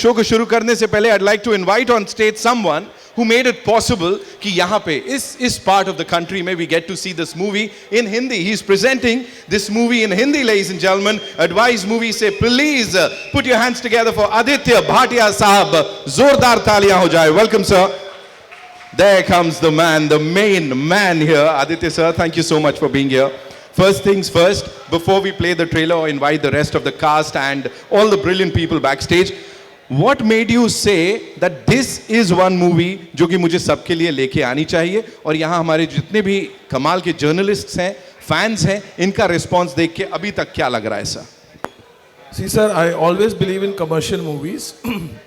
Show को शुरू करने से पहले I'd like to invite on stage someone who made it possible कि यहाँ पे इस part of the country में we get to see this movie in Hindi. He's presenting this movie in Hindi, ladies and gentlemen. Advice movie से please put your hands together for Aditya Bhatia साहब. जोरदार तालियां हो जाए. Welcome sir. There comes the man, the main man here. Aditya sir, thank you so much for being here. First things first, before we play the trailer or invite the rest of the cast and all the brilliant people backstage, what made you say that this is one movie जो कि मुझे सबके लिए लेके आनी चाहिए और यहाँ हमारे जितने भी कमाल के जर्नलिस्ट्स हैं, फैंस हैं, इनका रिस्पॉन्स देख के अभी तक क्या लग रहा है sir? See sir, I always believe in commercial movies.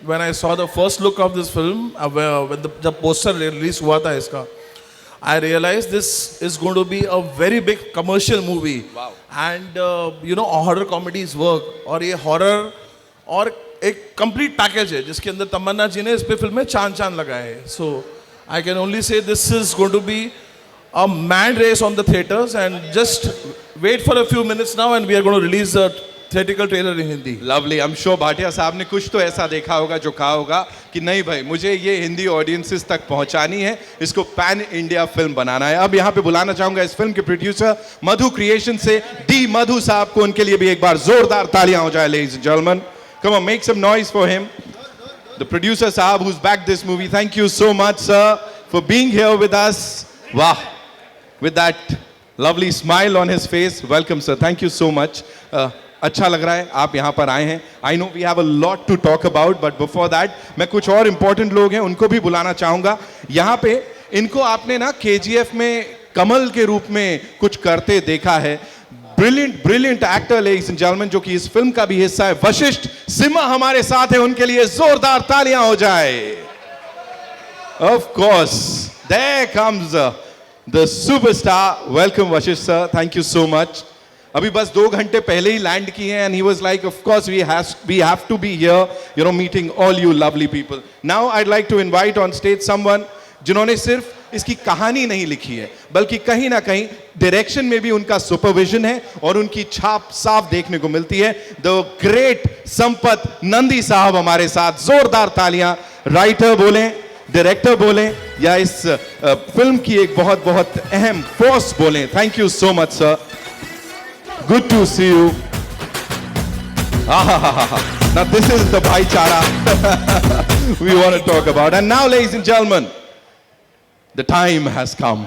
When I saw the first look of this film, when the poster release हुआ था इसका, I realized this is going to be a very big commercial movie. Wow. And horror comedies work और ये horror और एक complete package है जिसके अंदर तमन्ना जी ने इस पे फिल्म में चांद लगाए हैं. So I can only say this is going to be a mad race on the theaters and just wait for a few minutes now and we are going to release the theatrical trailer in Hindi. Lovely. I'm sure Bhatia साहब ने कुछ तो ऐसा देखा होगा जो कहा होगा कि नहीं भाई मुझे ये हिंदी ऑडियंसेस तक पहुंचानी है, इसको पैन इंडिया फिल्म बनाना है. अब यहाँ पे बुलाना चाहूंगा इस फिल्म के प्रोड्यूसर मधु क्रिएशन से डी मधु साहब को. उनके लिए भी एक बार जोरदार तालियां हो जाए. Ladies and gentlemen, come on, make some noise for him. The producer साहब who's backed this movie. Thank you so much sir for being here with us. Wow, with that lovely smile on his face. Welcome sir. Thank you so much. अच्छा लग रहा है आप यहाँ पर आए हैं. I know we have a lot to talk about but before that मैं कुछ और इंपॉर्टेंट लोग हैं उनको भी बुलाना चाहूंगा. यहाँ पे इनको आपने ना KGF में कमल के रूप में कुछ करते देखा है. Brilliant actor ladies and gentleman जो कि इस फिल्म का भी हिस्सा है. वशिष्ठ सिम्हा हमारे साथ है. उनके लिए जोरदार तालियां हो जाए. Of course there comes the superstar. Welcome Vashishtha sir. Thank you so much. अभी बस 2 घंटे पहले ही लैंड किए हैं and he was like of course we have to be here meeting all you lovely people. Now I'd like to invite on stage someone जिन्होंने सिर्फ इसकी कहानी नहीं लिखी है बल्कि कहीं ना कहीं डायरेक्शन में भी उनका सुपरविजन है और उनकी छाप साफ देखने को मिलती है. द ग्रेट संपत नंदी साहब हमारे साथ. जोरदार तालियां. राइटर बोलें, डायरेक्टर बोलें या इस फिल्म की एक बहुत बहुत अहम फोर्स बोलें. Thank you so much sir. Good to see you. Now this is the bhaichara we want to talk about. And now ladies and gentlemen, the time has come.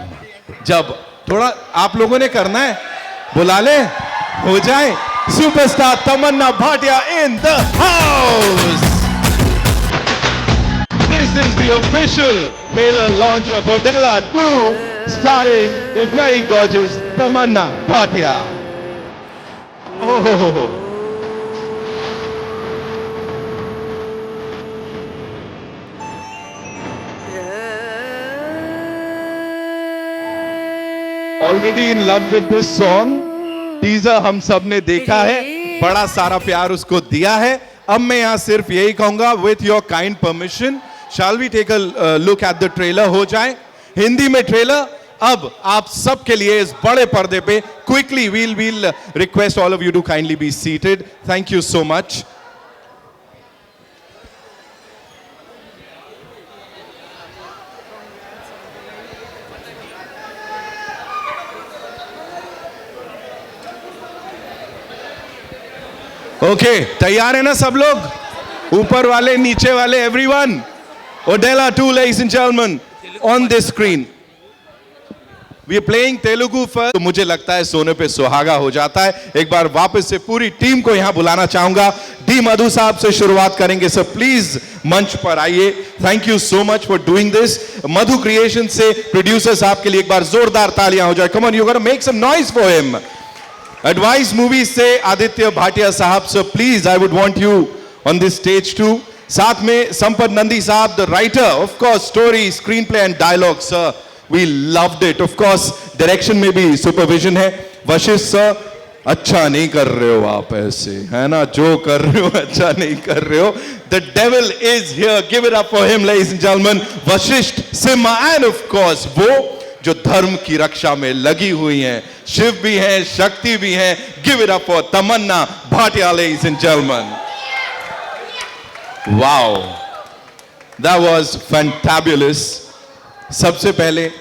जब थोड़ा आप लोगों ने करना है, बुला ले, हो जाए. Superstar Tamanna Bhatia in the house. This is the official trailer launch of Odella 2 starring the very gorgeous Tamanna Bhatia. Already in love with this song. Teaser हम सब ने देखा है, बड़ा सारा प्यार उसको दिया है. अब मैं यहाँ सिर्फ यही कहूंगा with your kind permission, shall we take a look at the trailer? हो जाए हिंदी में ट्रेलर अब आप सबके लिए इस बड़े पर्दे पे. Quickly we'll request all of you to kindly be seated. Thank you so much. Okay, तैयार है ना सब लोग? ऊपर वाले, नीचे वाले, everyone. Odella 2, ladies and gentlemen, on this screen. We are playing Telugu first. तो मुझे लगता है सोने पे सुहागा हो जाता है. एक बार वापस से पूरी टीम को यहाँ बुलाना चाहूंगा. डी मधु साहब से शुरुआत करेंगे. सर प्लीज मंच पर आइए. Thank you so much for doing this. Madhu creation से प्रोड्यूसर साहब के लिए एक बार जोरदार तालियां हो जाए. Come on, you gotta make some noise for him. Advice movie से आदित्य भाटिया साहब. Sir please I would want you on this stage too. साथ में संपत नंदी साहब, the writer of course, story, screenplay and dialogue. Sir We loved it. Of course, direction में भी supervision है. Vashishtha sir, अच्छा नहीं कर रहे हो आप ऐसे, है ना? जो कर रहे हो अच्छा नहीं कर रहे हो. The devil is here. Give it up for him, ladies and gentlemen. Vashishtha Simha and of course वो जो धर्म की रक्षा में लगी हुई हैं. शिव भी हैं, शक्ति भी हैं. Give it up for Tamannaah Bhatia, ladies and gentlemen. Wow, that was fantabulous. सबसे पहले,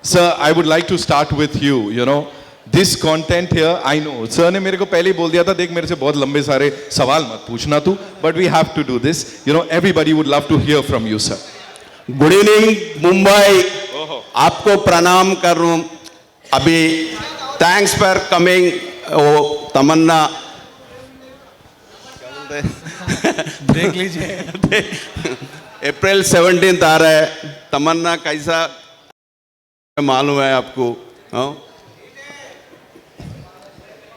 sir, I would like to start with you. You know, this content here, I know. Sir ने मेरे को पहले ही बोल दिया था, देख मेरे से बहुत लंबे सारे सवाल मत पूछना तू. But we have to do this. You know, everybody would love to hear from you, sir. Good evening Mumbai, आपको प्रणाम कर रहा हूँ. अभी थैंक्स फॉर कमिंग. तमन्ना देख लीजिए. अप्रैल 17 आ रहा है. तमन्ना कैसा मालूम है आपको?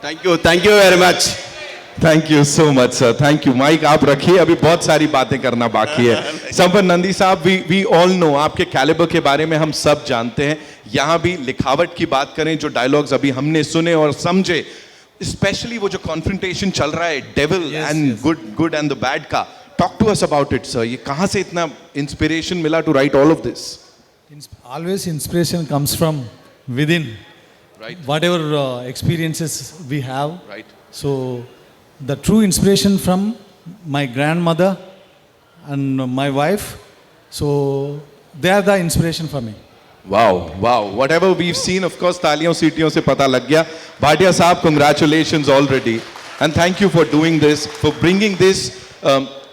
Thank you very much. Thank you so much sir, thank you. Mike आप रखिए, अभी बहुत सारी बातें करना बाकी है. संपन्न नंदी साहब, वी ऑल नो आपके कैलिबर के बारे में हम सब जानते हैं. यहाँ भी लिखावट की बात करें, जो डायलॉग्स अभी हमने सुने और समझे, स्पेशली वो जो कॉन्फ्रंटेशन चल रहा है devil and good and the bad का, talk to us about it sir. ये कहाँ से इतना इंस्पिरेशन मिला to write all of this? Always inspiration comes from within. Right. Whatever experiences we have. Right. So the true inspiration from my grandmother and my wife. So they are the inspiration for me. Wow, whatever we've seen, of course, तालियों सीटियों से पता लग गया. भाटिया साहब, congratulations already, and thank you for doing this, for bringing this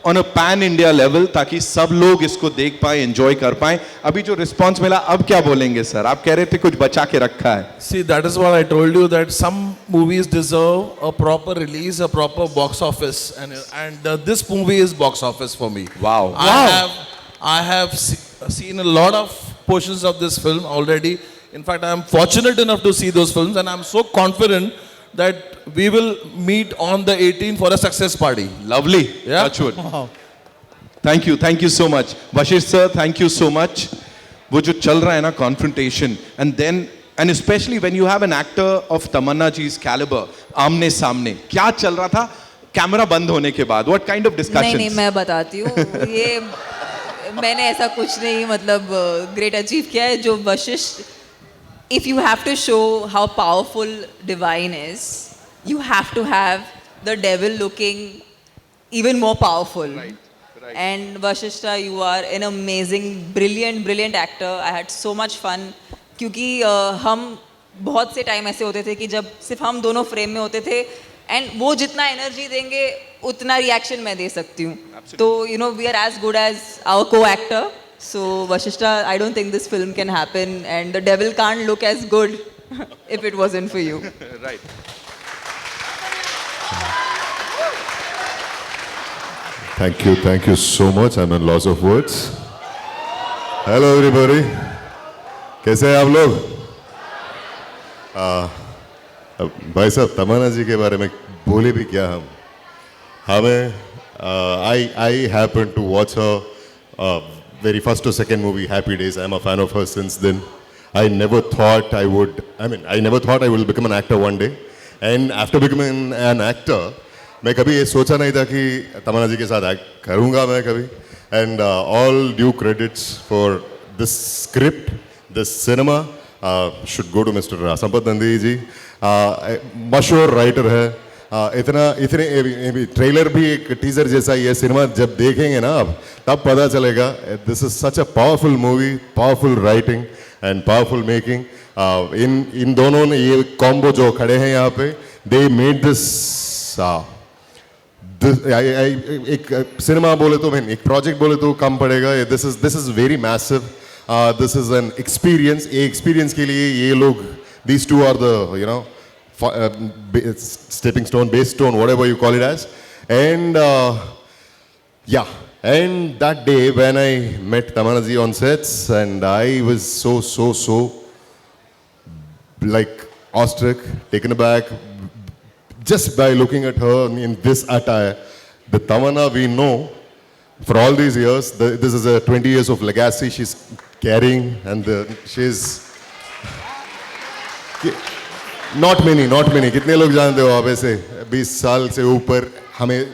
on a pan India level, ताकि सब लोग इसको देख पाए, enjoy कर पाए. अभी जो response मिला, अब क्या बोलेंगे सर? आप कह रहे थे कुछ बचा के रखा है. See, that is what I told you, that some movies deserve a proper release, a proper box office, and this movie is box office for me. Wow. I have seen a lot of portions of this film already. In fact, I am fortunate enough to see those films, and I am so confident that we will meet on the 18th for a success party. Lovely. Yeah. Touchwood. Wow. Thank you so much. Vashish sir, thank you so much. वो जो चल रहा है ना confrontation, and especially when you have an actor of Tamanna ji's caliber, आमने सामने, क्या चल रहा था कैमरा बंद होने के बाद? What kind of discussions? नहीं, मैं बताती हूँ. ये मैंने ऐसा कुछ नहीं मतलब ग्रेट अचीव किया है. जो Vashishtha, if you have to show how powerful divine is, you have to have the devil looking even more powerful. Right. And Vashishta, you are an amazing, brilliant actor. I had so much fun. क्योंकि हम बहुत से time ऐसे होते थे कि जब सिर्फ हम दोनों फ्रेम में होते थे, एंड वो जितना एनर्जी देंगे उतना रिएक्शन मैं दे सकती हूँ. तो you know we are as good as our co-actor. So Vashishta, I don't think this film can happen, and the devil can't look as good if it wasn't for you. Right. Thank you so much. I'm at loss of words. Hello everybody. कैसे हैं आप लोग? भाई साहब, तमन्ना जी के बारे में बोले भी क्या हम? हमें I happened to watch her very first or second movie, Happy Days. I'm a fan of her since then. I never thought I will become an actor one day. And after becoming an actor, मैं कभी ये सोचा नहीं था कि तमन्ना जी के साथ act करूँगा मैं कभी. And all due credits for this script, this cinema should go to Mr. Sampath Nandi ji. मशहूर राइटर है. इतने ट्रेलर भी एक टीजर जैसा ये सिनेमा जब देखेंगे ना आप, तब पता चलेगा. This is such a powerful movie, powerful writing and powerful making. इन दोनों ने ये कॉम्बो जो खड़े हैं यहाँ पे, दे मेड दिस. एक सिनेमा बोले तो, एक प्रोजेक्ट बोले तो कम पड़ेगा. This is very massive. This is an experience. ये एक्सपीरियंस के लिए ये लोग, these two are the stepping stone, base stone, whatever you call it as. And and that day when I met Tamanna ji on sets, and I was so like awestruck, taken aback just by looking at her in this attire. The Tamanna we know for all these years, this is a 20 years of legacy she's carrying, and she's not many. कितने लोग जानते हो आप? ऐसे 20 साल से ऊपर हमें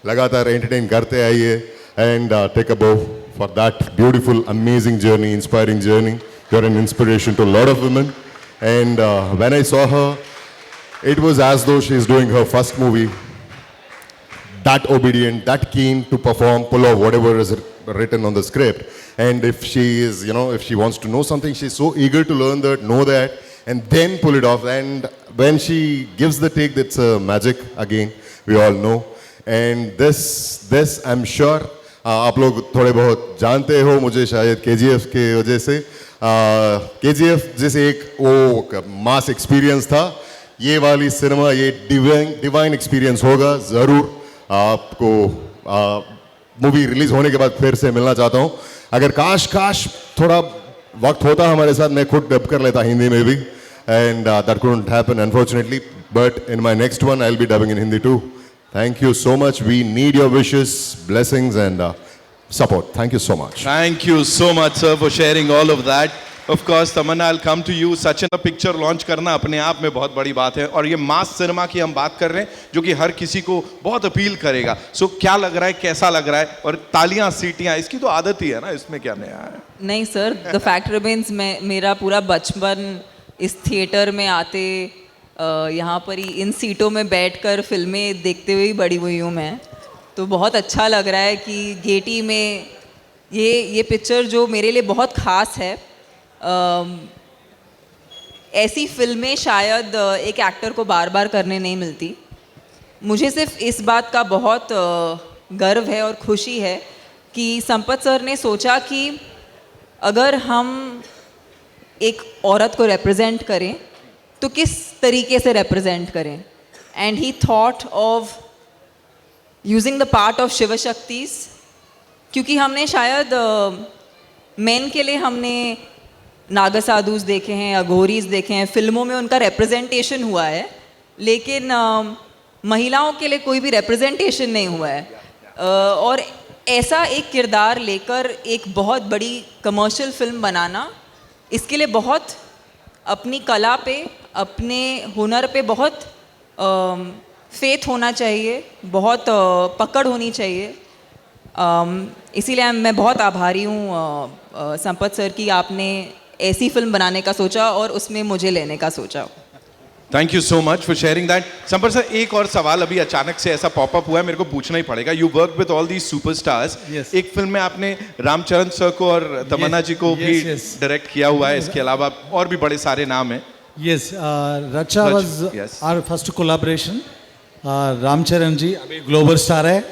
लगातार एंटरटेन करते आइए. And take a bow for that beautiful, amazing journey, inspiring journey. You're an inspiration to a lot of women. And when I saw her, it was as though she's doing her first movie. that obedient, that keen to perform, pull off whatever is written on the script. And if she is, if she wants to know something, she's so eager to learn that, know that, and then pull it off. And when she gives the take, that's magic again, we all know. And this I'm sure आप लोग थोड़े बहुत जानते हो मुझे शायद KGF के वजह से KGF जैसे एक वो मास एक्सपीरियंस था, ये वाली सिनेमा ये डिवाइन एक्सपीरियंस होगा ज़रूर आपको मूवी रिलीज होने के बाद फिर से मिलना चाहता हूँ. अगर काश थोड़ा वक्त होता हमारे साथ, मैं खुद डब कर लेता हिंदी में भी, and that couldn't happen unfortunately, but in my next one I'll be dubbing in Hindi too. Thank you so much. We need your wishes, blessings and support. Thank you so much. Thank you so much, sir, for sharing all of that. Of course, Tamanna, I'll come to you. Sachin का picture launch करना अपने आप में बहुत बड़ी बात है, और ये मास सिनेमा की हम बात कर रहे हैं जो कि हर किसी को बहुत अपील करेगा. सो क्या लग रहा है, कैसा लग रहा है, और तालियां सीटियां इसकी तो आदत ही है ना, इसमें क्या नया है? नहीं सर, द फैक्ट रिमेन्स मेरा पूरा बचपन इस थिएटर में आते यहाँ पर ही इन सीटों में बैठकर फिल्में देखते हुए ही बड़ी हुई हूँ मैं. तो बहुत अच्छा लग रहा है कि गेटी में ये पिक्चर जो मेरे लिए बहुत ख़ास है. ऐसी फिल्में शायद एक एक्टर को बार बार करने नहीं मिलती. मुझे सिर्फ इस बात का बहुत गर्व है और खुशी है कि संपत सर ने सोचा कि अगर हम एक औरत को रिप्रेजेंट करें तो किस तरीके से रिप्रेजेंट करें. And he thought of using the part of Shiva Shaktis, क्योंकि हमने शायद मेन के लिए हमने नागासाधुस देखे हैं, अघोरीज देखे हैं, फिल्मों में उनका रिप्रेजेंटेशन हुआ है, लेकिन महिलाओं के लिए कोई भी रिप्रेजेंटेशन नहीं हुआ है. और ऐसा एक किरदार लेकर एक बहुत बड़ी कमर्शियल फिल्म बनाना, इसके लिए बहुत अपनी कला पे, अपने हुनर पे बहुत फेथ होना चाहिए, बहुत पकड़ होनी चाहिए. इसीलिए मैं बहुत आभारी हूँ संपत सर की, आपने ऐसी फिल्म बनाने का सोचा और उसमें मुझे लेने का सोचा. Thank you so much for sharing that. Sampat sir, एक और सवाल अभी अचानक से ऐसा पॉपअप हुआ है, मेरे को पूछना ही पड़ेगा. You work with all these superstars. एक फिल्म में आपने रामचरण सर को और तमन्ना जी को भी डायरेक्ट किया हुआ है, इसके अलावा और भी बड़े सारे नाम हैं. Yes, Racha was our first collaboration. Ramcharan जी अभी ग्लोबल स्टार है,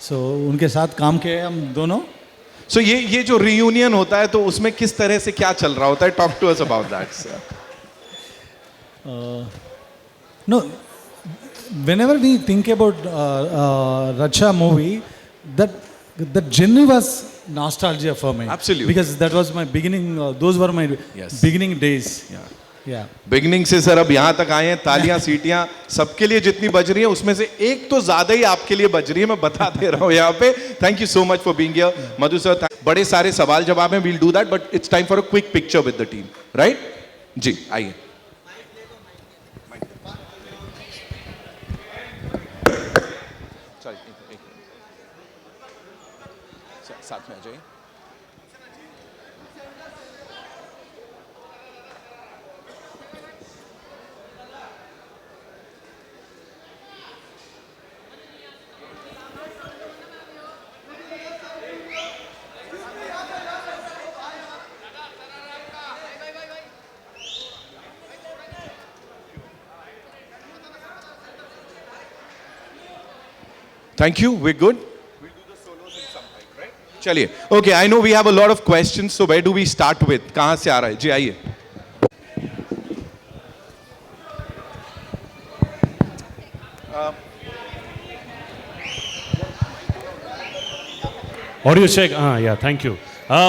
so उनके साथ काम किए हम दोनों. सो ये जो रियूनियन होता है तो उसमें किस तरह से क्या चल रहा होता है? Talk to us about that sir. No, whenever we think about Racha movie, that genuinely was nostalgia for me. Absolutely. Because that was my beginning. Those were my beginning days. Yeah. Beginning से sir अब यहाँ तक आए हैं, तालियां सीटियां सबके लिए जितनी बज रही है उसमें से एक तो ज्यादा ही आपके लिए बज रही है, मैं बता दे रहा हूँ यहाँ पे. Thank you so much for being here Madhu sir. बड़े सारे सवाल जवाब हैं, we'll do that, but it's time for a quick picture with the team, right? जी आइए. साथ में आ जाइए. Thank you. We're good. We'll do the solos in some time, right? चलिए. Okay, I know we have a lot of questions, so where do we start with? कहाँ से आ रहा है? जी आइए. Audio check. Yeah, thank you.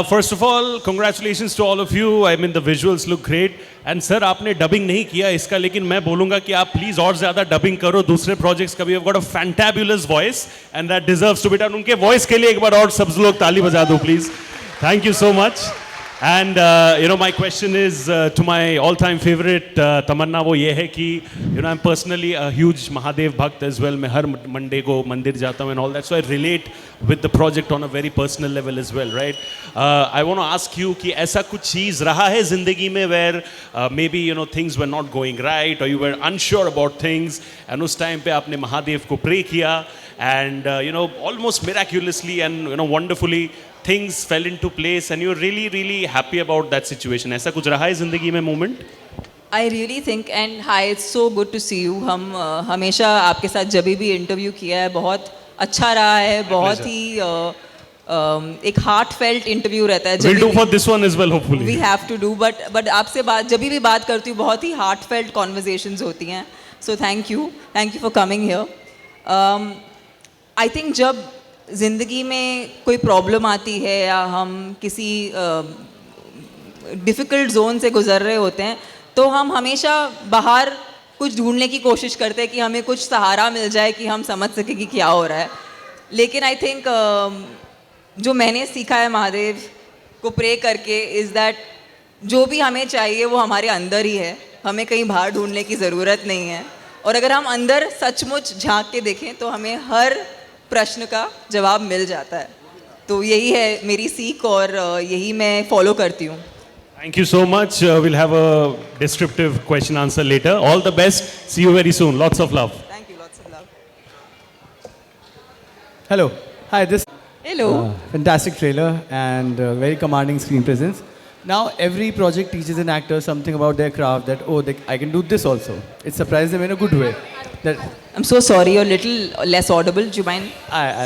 First of all, congratulations to all of you. I mean, the visuals look great. And sir, आपने dubbing नहीं किया इसका, लेकिन मैं बोलूँगा कि आप प्लीज़ और ज़्यादा डबिंग करो दूसरे प्रोजेक्ट्स का भी. You've got a fantabulous voice and that deserves to be done. उनके वॉइस के लिए एक बार और सब लोग ताली बजा दो please. Thank you so much. And my question is to my all-time favorite तमन्ना, वो ये है कि I'm personally a huge Mahadev भक्त as well. मैं हर मंडे को मंदिर जाता हूँ and all that, so I relate with the project on a very personal level as well, right? I want to ask you कि ऐसा कुछ चीज़ रहा है ज़िंदगी में where maybe you know things were not going right or you were unsure about things and उस time पे आपने महादेव को pray किया and you know almost miraculously and you know wonderfully things fell into place and you're really really happy about that situation. ऐसा कुछ रहा है ज़िंदगी में moment? I really think and hi, it's so good to see you. हम हमेशा आपके साथ जब भी इंटरव्यू किया है बहुत अच्छा रहा है, बहुत ही एक हार्ट फेल्ट इंटरव्यू रहता है. We'll do for this one as well hopefully. We have to do, but आपसे बात जब भी बात करती हूँ बहुत ही हार्ट फेल्ट कॉन्वर्जेशंस होती हैं. So thank you for coming here. I think जब ज़िंदगी में कोई प्रॉब्लम आती है या हम किसी डिफ़िकल्ट जोन से गुजर रहे होते हैं तो हम हमेशा बाहर कुछ ढूंढने की कोशिश करते हैं कि हमें कुछ सहारा मिल जाए कि हम समझ सकें कि क्या हो रहा है. लेकिन आई थिंक जो मैंने सीखा है महादेव को प्रे करके इज़ दैट जो भी हमें चाहिए वो हमारे अंदर ही है, हमें कहीं बाहर ढूंढने की ज़रूरत नहीं है. और अगर हम अंदर सचमुच झांक के देखें तो हमें हर प्रश्न का जवाब मिल जाता है. तो यही है मेरी सीख और यही मैं फॉलो करती हूँ. Thank you so much. We'll have a descriptive question answer later. All the best. See you very soon. Lots of love. Thank you, lots of love. Hello. Hi, this Hello. fantastic trailer and very commanding screen presence. Now, every project teaches an actor something about their craft that, oh, I can do this also. It surprises them in a good way. That I'm so sorry, you're a little less audible. Do you mind?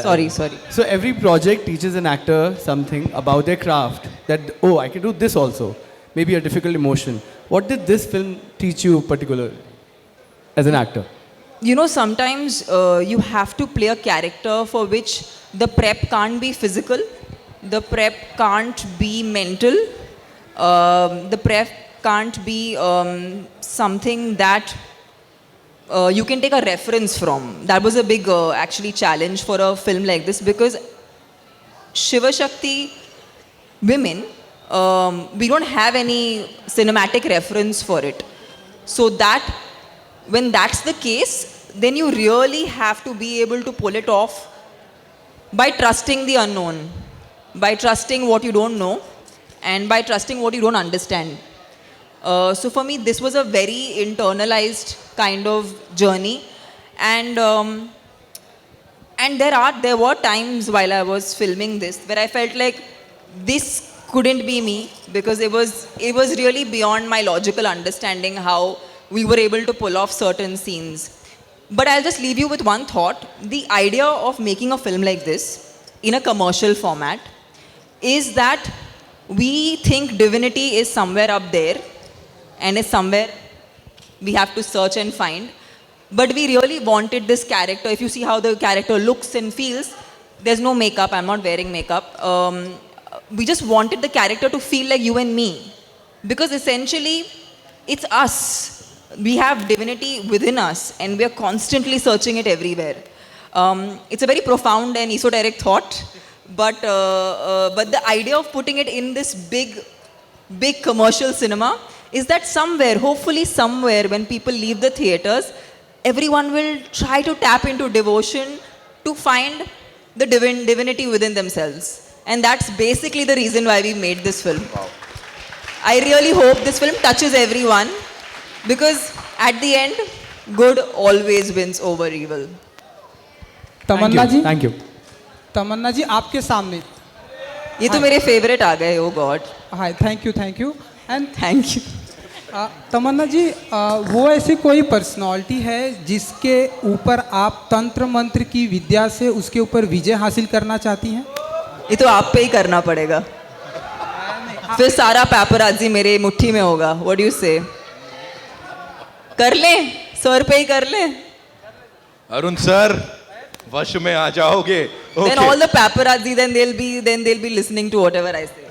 Sorry. So, every project teaches an actor something about their craft that, oh, I can do this also. Maybe a difficult emotion. What did this film teach you particularly as an actor? You know, sometimes you have to play a character for which the prep can't be physical, the prep can't be mental, the prep can't be something that you can take a reference from. That was a big actually challenge for a film like this because Shiva Shakti women, we don't have any cinematic reference for it. So that when that's the case, then you really have to be able to pull it off by trusting the unknown, by trusting what you don't know, and by trusting what you don't understand. So for me, this was a very internalized kind of journey, and there were times while I was filming this where I felt like this couldn't be me because it was really beyond my logical understanding how we were able to pull off certain scenes. But I'll just leave you with one thought. The idea of making a film like this in a commercial format is that we think divinity is somewhere up there and is somewhere we have to search and find. But we really wanted this character. If you see how the character looks and feels, there's no makeup. I'm not wearing makeup. We just wanted the character to feel like you and me. Because essentially, it's us. We have divinity within us and we are constantly searching it everywhere. It's a very profound and esoteric thought, but the idea of putting it in this big commercial cinema is that somewhere, hopefully somewhere, when people leave the theaters, everyone will try to tap into devotion to find the divinity within themselves. And that's basically the reason why we made this film. Wow. I really hope this film touches everyone. Because at the end, good always wins over evil. Tamannaah ji, Thank you. तमन्ना जी आपके सामने. ये तो मेरे favourite आ गए. Oh God. Hi, thank you. And Thank you. तमन्ना जी, वो ऐसी कोई personality है जिसके ऊपर आप तंत्र मंत्र की विद्या से उसके ऊपर विजय हासिल करना चाहती हैं? ये तो आप पे ही करना पड़ेगा. फिर सारा पैपराजी मेरे मुट्ठी में होगा. What do you say? कर ले, सर पे ही कर ले. अरुण सर, वश में आ जाओगे. Then all the paparazzi, then they'll be listening to whatever I say.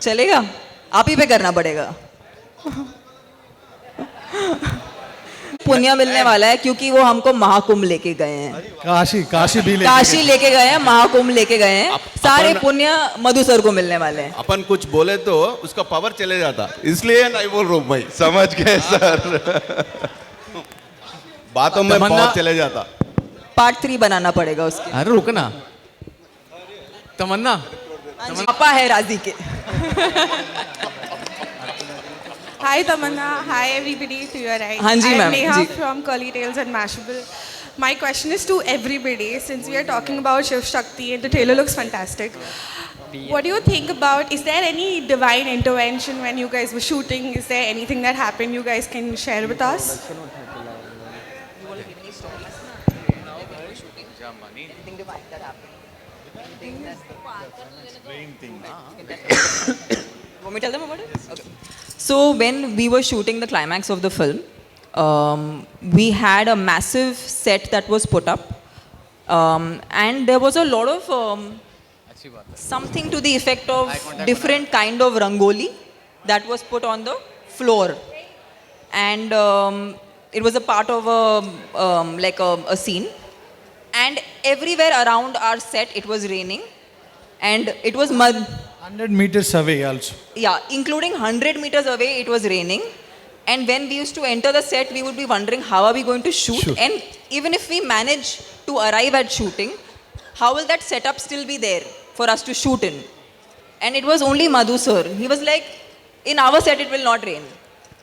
चलेगा? आप ही पे करना पड़ेगा. पुण्य मिलने वाला है क्योंकि वो हमको महाकुंभ लेके गए हैं. काशी लेके गए हैं, महाकुंभ लेके गए हैं. सारे पुण्य मधु सर को मिलने वाले हैं. अपन कुछ बोले तो उसका पावर चले जाता, इसलिए नहीं बोल रहा हूँ भाई. समझ गए सर. बातों में पावर चले जाता. पार्ट 3 बनाना पड़ेगा उसके. अरे रुकना. तमन्ना पापा है राजी के. Hi Tamanna, hi everybody to your right. हाँ जी, I'm ma'am, Neha ji. from Curly Tails and Mashable. My question is to everybody, since we are talking about Shiv Shakti and the trailer looks fantastic. What do you think about, is there any divine intervention when you guys were shooting? Is there anything that happened you guys can share with us? Want me to tell them about it? Okay. So when we were shooting the climax of the film, we had a massive set that was put up, and there was a lot of something to the effect of different kind of rangoli that was put on the floor, and it was a part of a scene, and everywhere around our set it was raining, and it was mud. 100 meters away also. Yeah, including 100 meters away, it was raining. And when we used to enter the set, we would be wondering how are we going to shoot? And even if we manage to arrive at shooting, how will that setup still be there for us to shoot in? And it was only Madhu sir. He was like, in our set, it will not rain.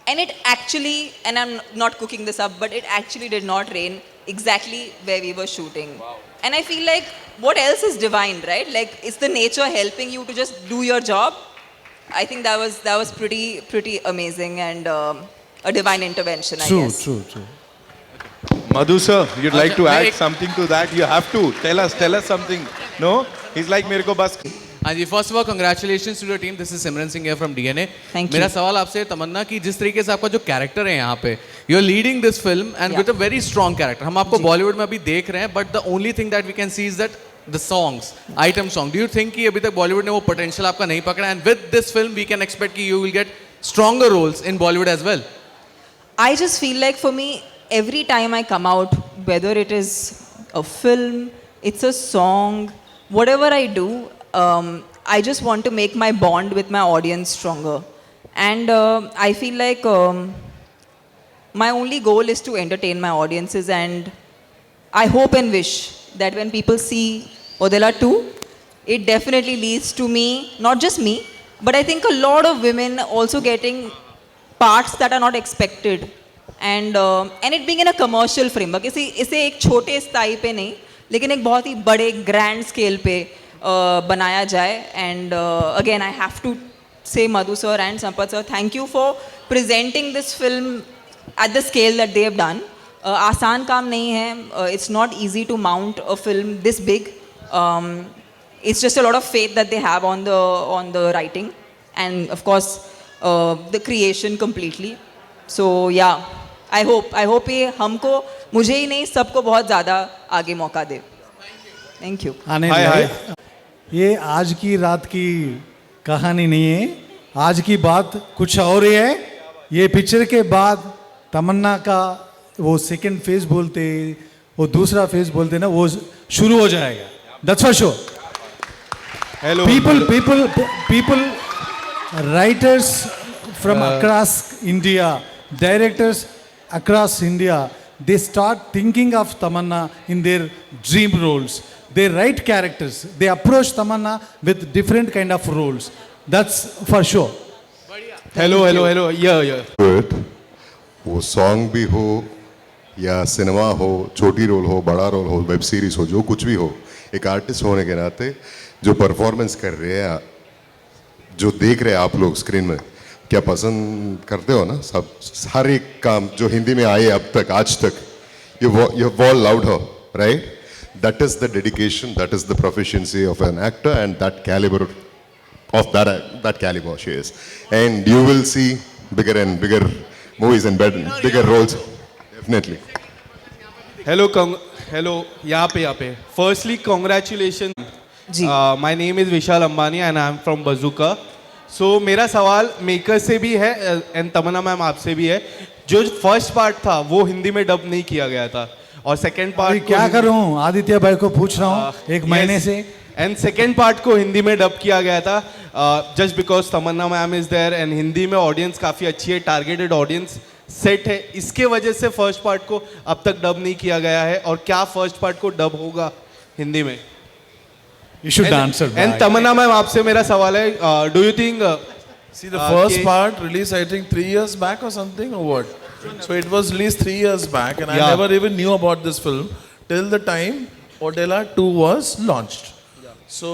And it actually, and I'm not cooking this up, but it actually did not rain exactly where we were shooting. Wow. And I feel like, what else is divine, right? Like, it's the nature helping you to just do your job. I think that was pretty amazing and a divine intervention, I guess. True. Madhu sir, you'd like to add something to that? You have to. Tell us something. No? He's like, मेरे को बस. हाँ जी, first of all congratulations to the team. This is Simran Singh here from DNA. Thank मेरा you. सवाल आपसे तमन्ना कि जिस तरीके से आपका जो कैरेक्टर है यहाँ पे, you are leading this film and with a very strong character. हम आपको बॉलीवुड में अभी देख रहे हैं, but the only thing that we can see is that the songs, item song. Do you think कि अभी तक बॉलीवुड ने वो पोटेंशियल आपका नहीं पकड़ा, and with this film we can expect कि you will get stronger roles in Bollywood as well? I just feel like for me, every time I come out, whether it is a film, it's a song, whatever I do, I just want to make my bond with my audience stronger. And I feel like my only goal is to entertain my audiences, and I hope and wish that when people see Odela 2, it definitely leads to me, not just me, but I think a lot of women also getting parts that are not expected, and it being in a commercial framework. इसे एक छोटे स्थाई पे नहीं, लेकिन एक बहुत ही बड़े grand scale पे बनाया जाए. And again, I have to say Madhu sir and Sampath sir, thank you for presenting this film at the scale that they have done. आसान काम नहीं है. It's not easy to mount a film this big. It's just a lot of faith that they have on the writing, and of course the creation completely. So yeah, I hope ये हमको, मुझे ही नहीं, सबको बहुत ज़्यादा आगे मौका दे. Thank you. आने दे. ये आज की रात की कहानी नहीं है, आज की बात कुछ और ही है. ये पिक्चर के बाद तमन्ना का वो सेकंड फेज बोलते, वो दूसरा फेज बोलते ना, वो शुरू हो जाएगा. That's for sure. Hello. People, writers from across India, directors across India, they start thinking of Tamanna in their dream roles. They write characters. They approach Tamanna with different kind of roles. That's for sure. Hello. Yeah. Good. वो song भी हो या cinema हो, छोटी role हो, बड़ा role हो, web series हो, जो कुछ भी हो, एक आर्टिस्ट होने के नाते जो परफॉर्मेंस कर रहे हैं, जो देख रहे हैं आप लोग स्क्रीन में, क्या पसंद करते हो ना सब? हर एक काम जो हिंदी में आए अब तक, आज तक, you have all loved her, right? That is the dedication, that is the proficiency of an actor, and that caliber of that caliber she is. And you will see bigger and bigger movies and bigger roles, definitely. Hello, यहाँ पे. Firstly, congratulations. My name is Vishal Ambani and I am from Bazooka. So मेरा सवाल maker से भी है and Tamannaah ma'am आपसे भी है. जो फर्स्ट पार्ट था वो हिंदी में डब नहीं किया गया था, और सेकंड पार्ट क्या करूं, आदित्य भाई को पूछ रहा हूं एक महीने से. एंड सेकंड पार्ट को हिंदी में डब किया गया था just because Tamannaah ma'am is there, and Hindi में ऑडियंस काफ़ी अच्छी है, टारगेटेड ऑडियंस सेट है. इसके वजह से फर्स्ट पार्ट को अब तक डब नहीं किया गया है, और क्या फर्स्ट पार्ट को डब होगा हिंदी में? You should answer. And Bye. Tamannaah ma'am आपसे मेरा सवाल है, do you think See, the first part released, I think, 3 years back or something, or what? So it was released 3 years back, and I Yeah. never even knew about this film till the time Odella 2 was launched. So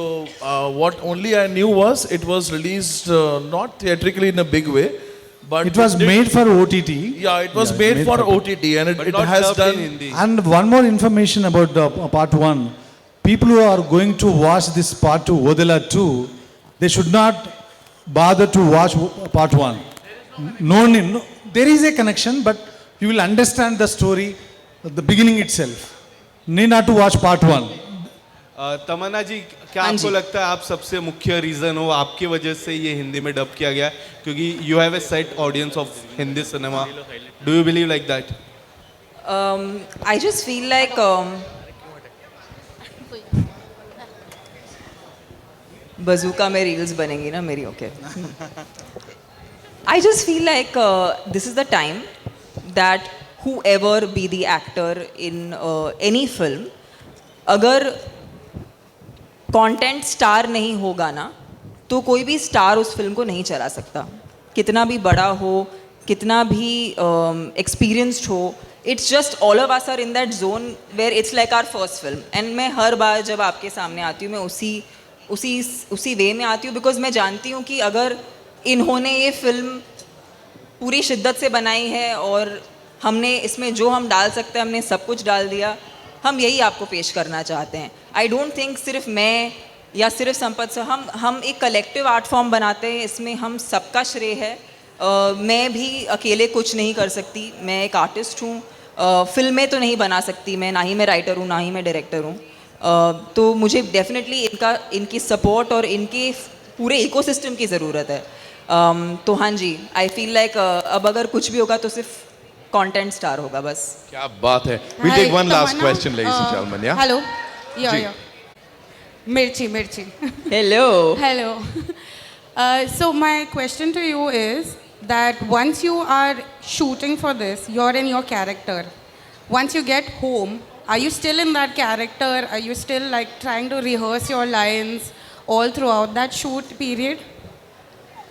what only I knew was it was released not theatrically in a big way, but It was made for OTT. Yeah, it was Yeah, made for OTT. OTT, and it not has dubbed in done. Hindi. And one more information about the part 1. People who are going to watch this part 2, Odella 2, they should not bother to watch part 1. No need. No, there is a connection, but you will understand the story at the beginning itself. Need not to watch part 1. तमन्ना जी, क्या हाँ आपको जी। लगता है आप सबसे मुख्य reason हो आपकी वजह से ये हिंदी में डब किया गया है? क्योंकि you have a set audience of Hindi cinema, do you believe like that? I just feel like बजूका में रील्स बनेंगी ना मेरी, okay. I just feel like this is the time that whoever be the actor in any film, अगर content star नहीं होगा ना तो कोई भी स्टार उस फिल्म को नहीं चला सकता, कितना भी बड़ा हो, कितना भी एक्सपीरियंस्ड हो. It's just all of us are in that zone where it's like our first film. And मैं हर बार जब आपके सामने आती हूँ मैं उसी वे में आती हूँ, बिकॉज मैं जानती हूँ कि अगर इन्होंने ये फिल्म पूरी शिद्दत से बनाई है और हमने इसमें जो हम डाल सकते हैं हमने सब कुछ डाल दिया, हम यही आपको पेश करना चाहते हैं. आई डोंट थिंक सिर्फ मैं या सिर्फ संपत सर, हम एक कलेक्टिव आर्ट फॉर्म बनाते हैं, इसमें हम सबका श्रेय है. मैं भी अकेले कुछ नहीं कर सकती, मैं एक आर्टिस्ट हूँ, फिल्में तो नहीं बना सकती मैं, ना ही मैं राइटर हूँ ना ही मैं डायरेक्टर हूँ. तो मुझे डेफिनेटली इनकी सपोर्ट और इनके पूरे इकोसिस्टम की ज़रूरत है. तो हाँ जी, आई फील लाइक अब अगर कुछ भी होगा तो सिर्फ कंटेंट स्टार होगा बस. क्या बात है. We'll take one last question, ladies and gentlemen. Yeah. Hello. Yeah, ji. yeah. Mirchi. Hello. Hello. So my question to you is that once you are shooting for this, you're in your character. Once you get home, are you still in that character? Are you still like trying to rehearse your lines all throughout that shoot period?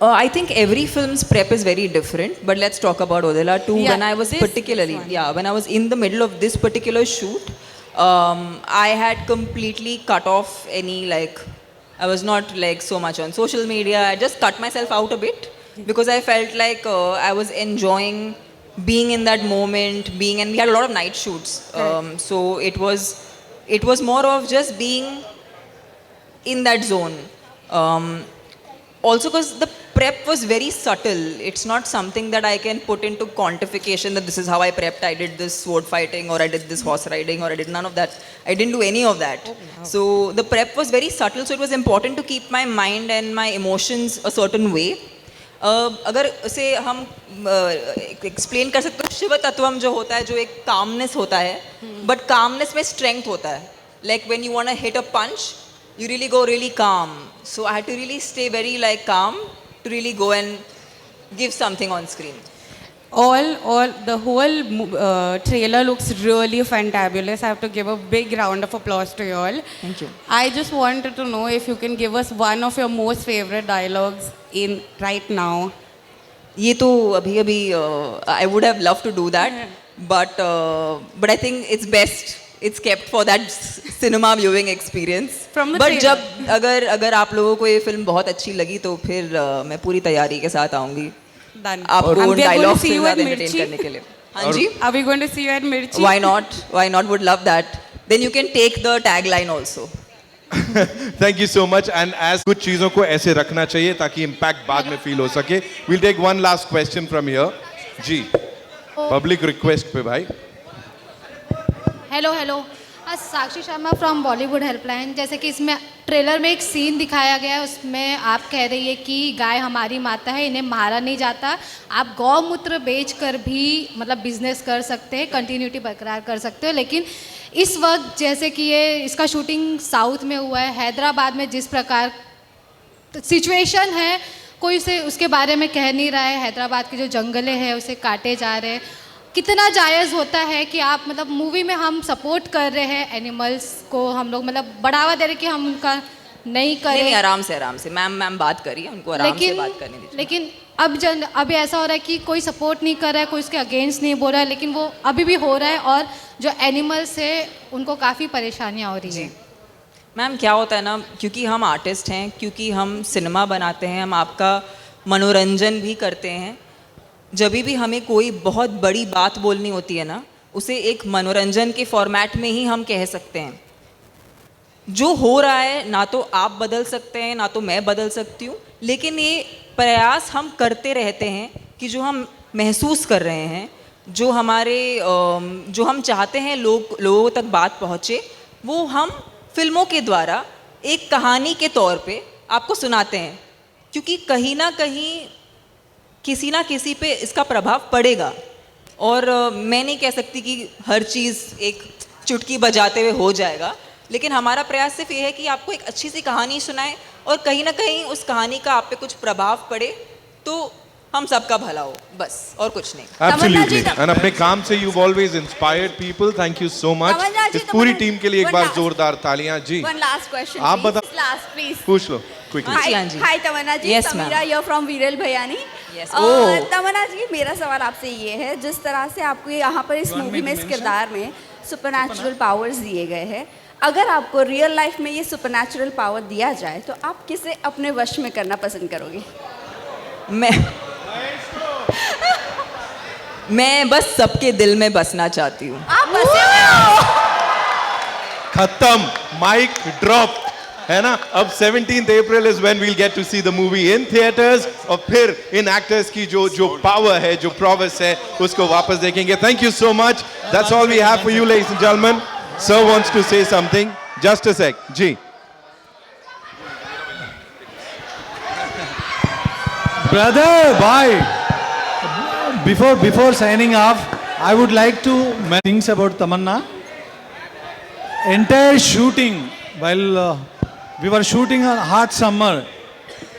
I think every film's prep is very different, but let's talk about Odella 2. Yeah, When I was this one. when I was in the middle of this particular shoot, I had completely cut off any I was not so much on social media. I just cut myself out a bit because I felt like I was enjoying being in that moment, and we had a lot of night shoots. So it was more of just being in that zone. Also because the prep was very subtle. It's not something that I can put into quantification that this is how I prepped. I did this sword fighting or I did this horse riding or I did none of that. I didn't do any of that. So the prep was very subtle. So it was important to keep my mind and my emotions a certain way. अगर उसे हम explain कर सकते हो, शिव तत्वम जो होता है, जो एक कामनेस होता है, बट कामनेस में स्ट्रेंथ होता है. Like when you want to hit a punch, you really go really calm. So I had to really stay very calm to really go and give something on screen. The whole trailer looks really fantabulous. I have to give a big round of applause to you all. Thank you. I just wanted to know if you can give us one of your most favorite dialogues in right now. ये तो अभी I would have loved to do that, but I think it's best. It's kept for that cinema viewing experience. From the But trailer. जब अगर आप लोगों को ये film बहुत अच्छी लगी तो फिर मैं पूरी तैयारी के साथ आऊंगी Done. आपको And we are going dialogue to see से you at ज़्यादा entertain Mirchi. करने के लिए. हाँ जी. Are we going to see you at Mirchi? Why not? Why not? Would love that. Then you can take the tagline also. Thank you so much. And as कुछ चीजों को ऐसे रखना चाहिए ताकि इम्पैक्ट बाद में फील हो सके. We'll take one last question from here. Ji. Public request पे भाई. Hello Sakshi Sharma from Bollywood helpline. जैसे कि इसमें ट्रेलर में एक सीन दिखाया गया है, उसमें आप कह रही है कि गाय हमारी माता है, इन्हें मारा नहीं जाता. आप गौमूत्र बेचकर भी मतलब बिजनेस कर सकते हैं, कंटिन्यूटी बरकरार कर सकते हो. लेकिन इस वक्त जैसे कि ये इसका शूटिंग साउथ में हुआ है, हैदराबाद में जिस प्रकार सिचुएशन है, कोई उसे उसके बारे में कह नहीं रहा है. हैदराबाद के जो जंगले हैं उसे काटे जा रहे हैं. कितना जायज़ होता है कि आप मूवी में हम सपोर्ट कर रहे हैं एनिमल्स को, हम लोग बढ़ावा दे रहे हैं कि हम उनका नहीं नहीं करे। नहीं, आराम से मैम बात करिए, उनको आराम से बात करने दीजिए। लेकिन अभी ऐसा हो रहा है कि कोई सपोर्ट नहीं कर रहा है, कोई उसके अगेंस्ट नहीं बोल रहा है, लेकिन वो अभी भी हो रहा है और जो एनिमल्स है उनको काफ़ी परेशानियाँ हो रही हैं। मैम क्या होता है ना, क्योंकि हम आर्टिस्ट हैं, क्योंकि हम सिनेमा बनाते हैं, हम आपका मनोरंजन भी करते हैं, जब भी हमें कोई बहुत बड़ी बात बोलनी होती है ना, उसे एक मनोरंजन के फॉर्मेट में ही हम कह सकते हैं। जो हो रहा है ना तो आप बदल सकते हैं ना तो मैं बदल सकती हूँ, लेकिन ये प्रयास हम करते रहते हैं कि जो हम महसूस कर रहे हैं, जो हम चाहते हैं लोगों तक बात पहुँचे, वो हम फिल्मों के द्वारा एक कहानी के तौर पे आपको सुनाते हैं, क्योंकि कहीं ना कहीं किसी ना किसी पे इसका प्रभाव पड़ेगा। और मैं नहीं कह सकती कि हर चीज़ एक चुटकी बजाते हुए हो जाएगा, लेकिन हमारा प्रयास सिर्फ ये है कि आपको एक अच्छी सी कहानी सुनाएं और कहीं ना कहीं उस कहानी का आप पे कुछ प्रभाव पड़े तो हम सबका भला हो, बस और कुछ नहीं। Absolutely. And अपने काम से you've always inspired people. Thank you so much. इस पूरी टीम के लिए एक बार जोरदार तालियां जी। One last question. आप बता। Last please. पूछ लो quickly. Hi Tamanna ji, Yes, ma'am. Samira here from Viral Bhayani. Yes. तमन्ना जी, मेरा सवाल आपसे ये है, जिस तरह से आपको यहाँ पर इस मूवी में, इस किरदार में सुपरनैचुरल पावर्स दिए गए हैं, अगर आपको रियल लाइफ में ये सुपरनैचुरल पावर दिया जाए तो आप किसे अपने वश में करना पसंद करोगे? मैं बस सबके दिल में बसना चाहती हूँ। आप बसे हुए हो। खत्म, माइक ड्रॉप, है ना। अब 17th April is when we'll get to see the movie in theaters, और फिर इन एक्टर्स की जो पावर है, जो प्रोवेस है, उसको वापस देखेंगे। Thank you so much. That's all we have for you, ladies and gentlemen. Sir wants to say something. Just a sec, ji. Brother, bye. Before signing off, I would like to mention things about Tamanna. Entire shooting, while we were shooting on hot summer,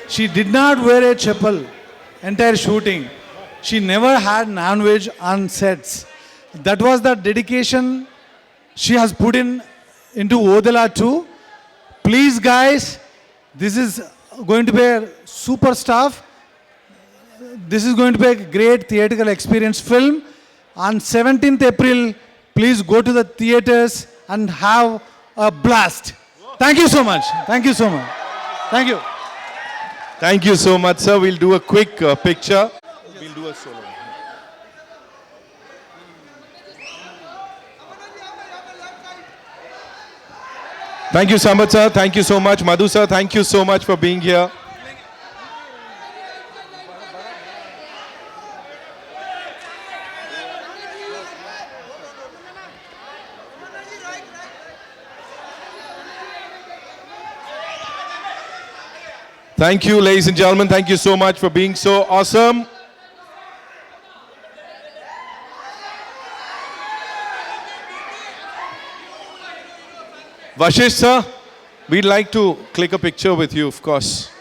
she did not wear a chappal. Entire shooting, she never had non-veg on sets. That was the dedication she has put into Odala too. Please, guys, this is going to be a super stuff. This is going to be a great theatrical experience film. On 17th April, please go to the theaters and have a blast. Thank you so much. Thank you so much. Thank you. Thank you so much, sir. We'll do a quick picture. We'll do a solo. Thank you, Sambat sir. Thank you so much. Madhu sir, thank you so much for being here. Thank you, ladies and gentlemen. Thank you so much for being so awesome. Vashish sir, we'd like to click a picture with you, of course.